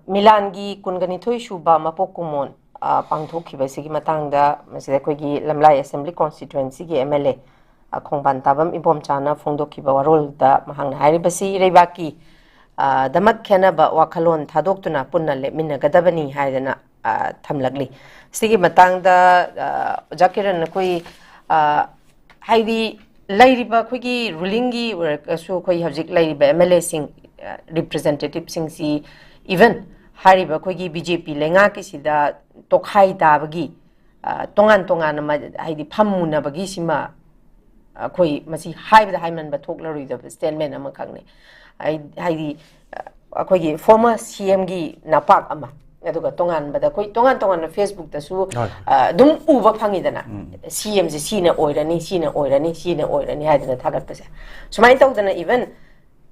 Milangi kunganithoi shuba mapok kumon pangthokkhibasigi matangda masida khoi lamlai assembly constituency gi MLA khongban tabam ibom chana phongdokhiba warol da mahangna hairibasi reibaki damak khenaba wakhalon thadokutuna punna lepminagadabani haidana thamlagli sigi matangda jakiran khoi haidi lairiba khoigi ruling gi so khoi hajik lairiba MLA sing representative sing si even hariba khoigi BJP lenga kisida tokhai dabagi tongan tongan ma haidi phammuna bagi sima khoi masi haibda haiman ba thoklarui da statement ama khakne haidi khoigi former CM gi napak ama aduga tongan bada khoi tongan tongan Facebook da su dum uba phangidana CM ji sina oirani haidana thagat pase sumai tawdana even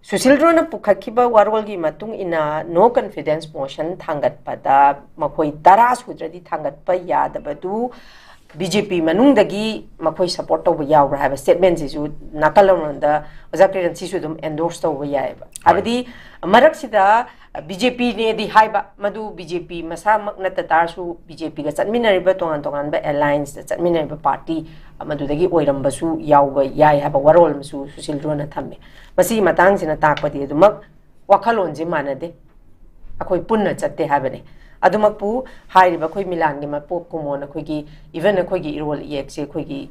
Susilrona Pukhakiba Warwalgi Matung ina no confidence motion Tangat Pada Makoi Taras Hudradi Tangat Paya the Badu BJP Manundagi Makoi support over Yaw have a statement is Nakalamanda Zakir and Sisudum endorsed over Yaiba. Abadi Maraksida BJP ne the Haiba Madu BJP Masa Maknata Tarsu BJP gets adminariba Tongan alliance that's adminariba party Madudagi Oirambasu Yawa Yai have a Warol Masu Susilrona Tame. Masi matang sina takpati adumak wakhalon je manade akoi punna chatte habane adumak pu hairiba khoi milan gi mapok kumon khoi gi even khoi gi role ek se khoi gi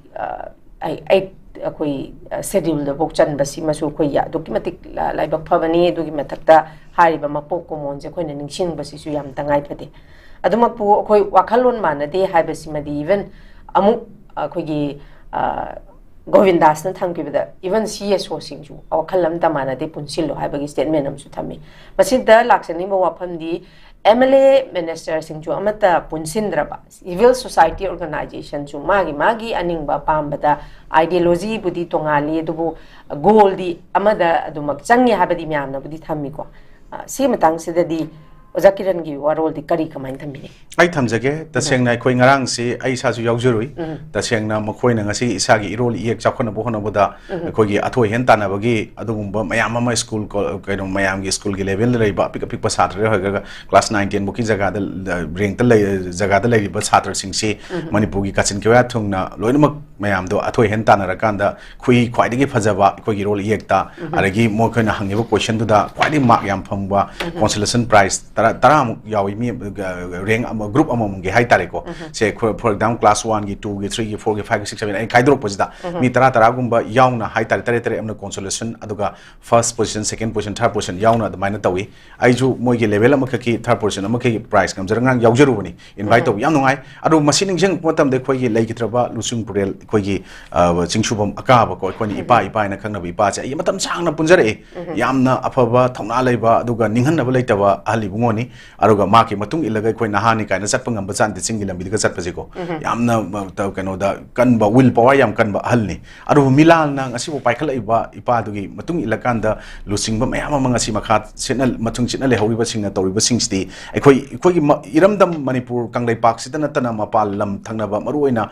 ai khoi schedule da bokchan basi masu khoi ya documatic laibak phabani dugi mathakta hairiba mapok kumon je khoi na ningsing basi su yam tangai phate adumak pu khoi wakhalon manade haibasi madi even amuk khoi gi Govindas na thangkibada even CSO singju aw khalam tamana de punsillo haibagi statement amsu thami masida laksani mo wafamdi MLA minister singju amata punsindraba civil society organization ju magi aningba pambada ideology budi tongali dubu goal di amada adumak changi habadi myamna budi thammi ko si matang sidadi Zakiran gi warol di kari kamain thamini ai thamjage tasengna khoi ngarang si ai sa ju yaujurui tasengna makhoi na ngasi isagi irol iek chakhona bohona boda khoi gi athoi hen tana bagi adugumba mayam ma school kaino mayam gi school gi level le ba pik pa satra hoga class 9 10 buki jaga da rank ta le jaga da le ba satra sing si manipur gi kachin kya thungna loinak mayam do athoi hen tana rakanda khoi khwai digi phajaba khoi gi rol iek ta aragi mo khoi na hangiba question du da khwai di mark yam phangwa consolation prize Taram yawi mi ring group among ge high tareko say for example class 1 gi 2 gi 3 gi 4 gi 5 gi 6 7 kai drop posida mi tara gumba yauna high tare amna consolation aduga first position second position third position yauna the minor tawi aiju moi gi level amaka ki third position amaka ki prize kam jarang yaujaru bani invite to yam nungai adu machine jeng potam de khoi gi legi traba lusung purel khoi gi chingshubam aka ba ko ni ipa na khangna bi pa cha i matam changna punjare yamna afaba thongna leiba aduga ninghanna ba leitaba ali bungo ni aruga maki matung ilaga koi nahani kaina chatpa ngamba chan de singi lambi ga chatpa jiko yamna ta kano da kan ba will power yam kan ba halni aru milal na ngasi bo paikhala iba ipa dugi matung ilakan da lusing ba mayam ma ngasi makha senal matung china le hori ba singna tori ba singsti koi iramdam manipur kanglai park sitana tana mapal lam thangna ba maruina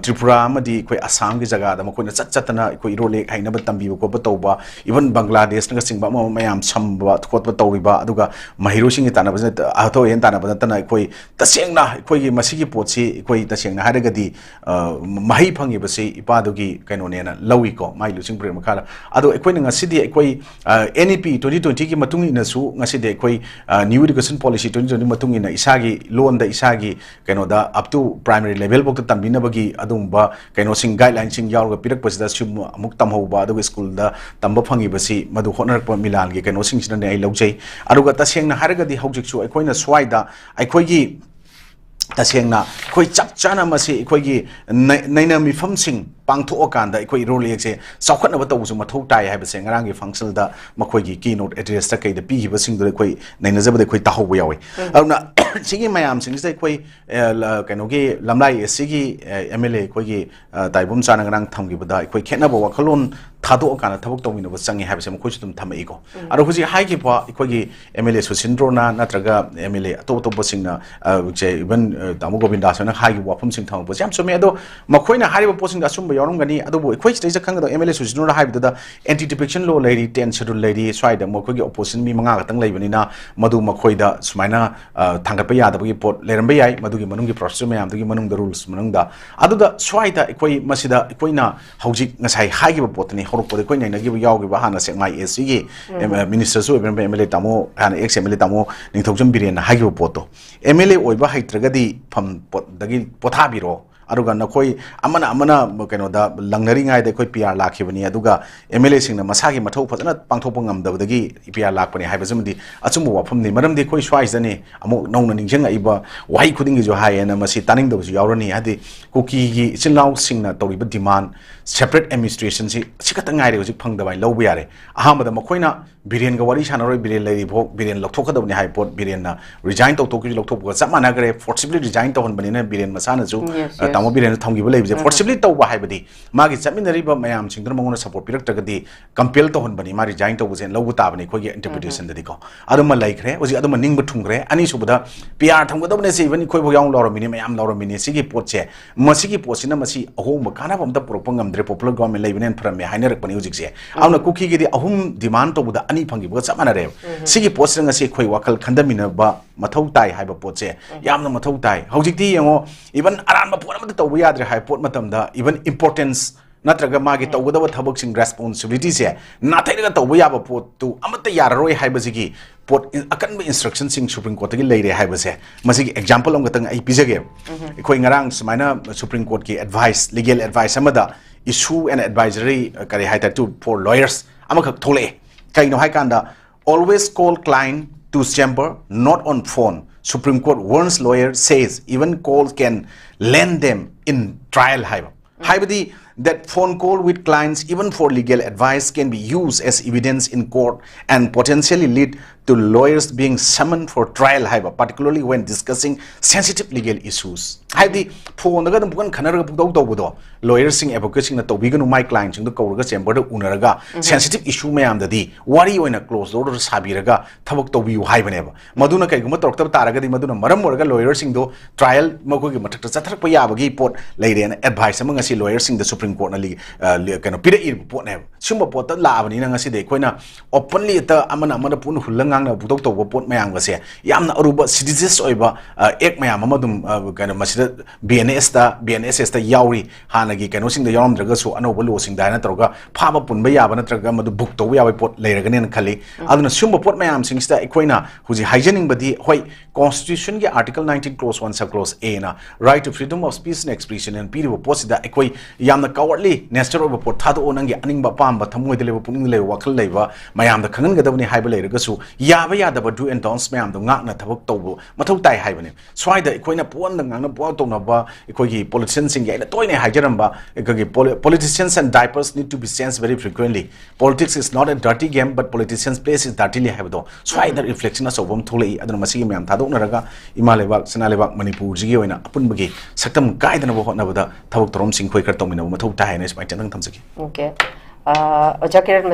tripura amadi koi assam gi jaga da makoi na chatna koi role haina ba tambi ko ba tawba even bangladesh na singba mayam samba khot ba tawri ba aduga mahiru sing tana ba atho yen tana ba tana koi tasengna koi masigi potsi koi tasengna haragadi mahi phangi ba se ipa dugi kaino ne na lawi ko mai lusing pre makhala ado koi nga sidi koi NEP 2020 ki matungi na su ngaside koi new education policy 2020 matungi na isagi loan da isagi kaino da up to primary level bok tambina bagi adum ba kaino sing guideline sing yaw ga pirak pasida sum amuk tamho ba ado school da tamba phangi ba si madu honar pa milan gi kaino sing sina ne ai laujai aduga tasengna haragadi hojiksu aikoina swaida aikoigi tasengna khoi chak chana masi aikoigi naina mifam sing pangtho okanda aikoi role ekse saukhatna ba tawsu mathau tai haiba se ngarang gi function da makoigi keynote address ta kai da pi hiba sing do aikoi naina jaba da aikoi tahobu yawi auna sigi mayam sing sai aikoi kaino gi lamlai sigi MLA aikoigi taibum chana ngarang thamgi bada aikoi khena ba wakhalon थादो काना थबक तौमिनो चंगे हाबसे मखोइ सुम थमइको अरो हुजि हाइगि पा इखोगी MLA सुसिन्द्रोना नत्रगा MLA अतो तो बसिंगना जे even तामो गोविंदासना हाइगि वाफम सिंग थांग बस याम सुमे अदो मखोइना हारिबो पोसिंग असुम यौरमगनी अदोबो इखोइ स्टेज खंगदो एमएलए सुसिन्द्रोना हाइबदा एंटी डिफेक्शन लो लेडी 10 शेड्यूल लेडी स्वाइदा मखोगी ओपोजिशन मी मंगा गतंग लेबनिना मदु मखोइदा सुमाइना थांगतप यादबगी पोट लेरंबे याय मदुगी मनुंगी प्रोसेस मयामदुगी मनुंग रूल्स मनुंगदा अदुदा स्वाइदा इखोइ मसिदा इखोइना हौजि ngasai hagi ba potni horok pode koi naina gi yaw gi ba hana se ngai SC gi minister su MLA tamo hana ex MLA tamo ningthokjum biren hagi ba poto MLA oi ba haitragadi pham pot dagi potha biro aruga nakoi amana keno da langnari ngai de koi PR lakhibani aduga MLA singna masagi mathau phajana pangthokpa ngamdabadagi PR lakpani haibajumdi achumbu wafam ni maramdi koi swais dani amu nongna ningjanga iba wai khudingi jo hayena masi taning dabu yaurani hadi kuki gi chinlaw singna tawriba demand separate administration si sikata ngai re hojik phangda bai lobu yare ahamada makoina biren ga wari sanaroi biren lai bhok biren lokthokadabni hai pot biren na resign tawtoki lokthokba chamana gare forcibly resign tawhon banina biren masana ju tamo biren thamgi ba leibje forcibly tawba haibadi magi chaminari ba mayam singdra mangona support pirak tagadi compel tawhon bani ma resign tawbu jen lobu tabani khogi interpretation dadi ko aduma laikre oji aduma ningba thungre ani subada PR thamgadabne se even khoi bo yaung lawro mini mayam lawro mini sigi pot che masigi posina masi ahom kana bamda propangam popular government leibenen from hainer pani ujik se awna kuki gi ahum demand to buda ani phangi bo chamana re sigi post nga se khoi wakal khandamina ba mathau tai haiba pot se yamna mathau tai hojik ti yango even aran ba pot ma to bu yadre hai pot matam da even importance natraga magi tawgada ba thabak sing responsibility se na thaiga to bu yaba pot tu amata yararoi haiba sigi pot akan ba instruction sing supreme court gi leire haiba se masigi example am gatang ai pijage khoi ngarang sumaina supreme court ki advice legal advice amada issue and advisory kari haita to for lawyers amakak thole kaino hai kanda always call client to chamber not on phone supreme court warns lawyer says even calls can lend them in trial haibadi that phone call with clients even for legal advice can be used as evidence in court and potentially lead to lawyers being summoned for trial particularly when discussing sensitive legal issues haidi phone daga dum bukan khanaraga pukdau tawbudo lawyers sing advocates sing na tawbiganu my client sing do kawraga chamber da unaraga sensitive issue mayam dadi wari oina close door sabiraga thabak tawbiu haibaneba maduna kaiguma torktaba taragadi maduna maram oraga lawyers sing do trial makogi mathakta chathrak pa yabagi pot leire na advice amanga si lawyers sing the supreme court na kano pira ir pot ne sumba pot la abani na ngasi de koina openly ta amana pun hulanga na budok to pot mayam ga se yamna aruba citizens oiba ek mayam amadum kana masida BNS ta yauri hanagi kano sing da yaram draga so anoba lo sing da na troga phaba punba yaba na traga madu book to yabai pot leiraga ne khali aduna sumba pot mayam sing sta ekoina huji hygiening badi hoi constitution ge article 19 clause 1 sub clause a na right to freedom of speech and expression and piri pot sida ekoi yamna cowardly nestor of pot thado onangi aningba pamba thamoi de leba puning le wakal leba mayam da khangan gadabni haiba leiraga su yaba yadaba do and dons mayam do ngak na thabak tawbu mathau tai haibani swaida ekoina pon da ngana po to na ba ekogi politicians sing ga toine haijaramba ekogi politicians and diapers need to be changed very frequently politics is not a dirty game but politicians place is dirtily habdo swaida reflection as obam thulei aduna masigi mayam thado na raga imalebak sanalebak manipur jigi oina apun bagi saktam gaidana bo hotna bada thabak torom sing khoi kar tawmina mathau tai na smai chandang thamsaki okay Kiran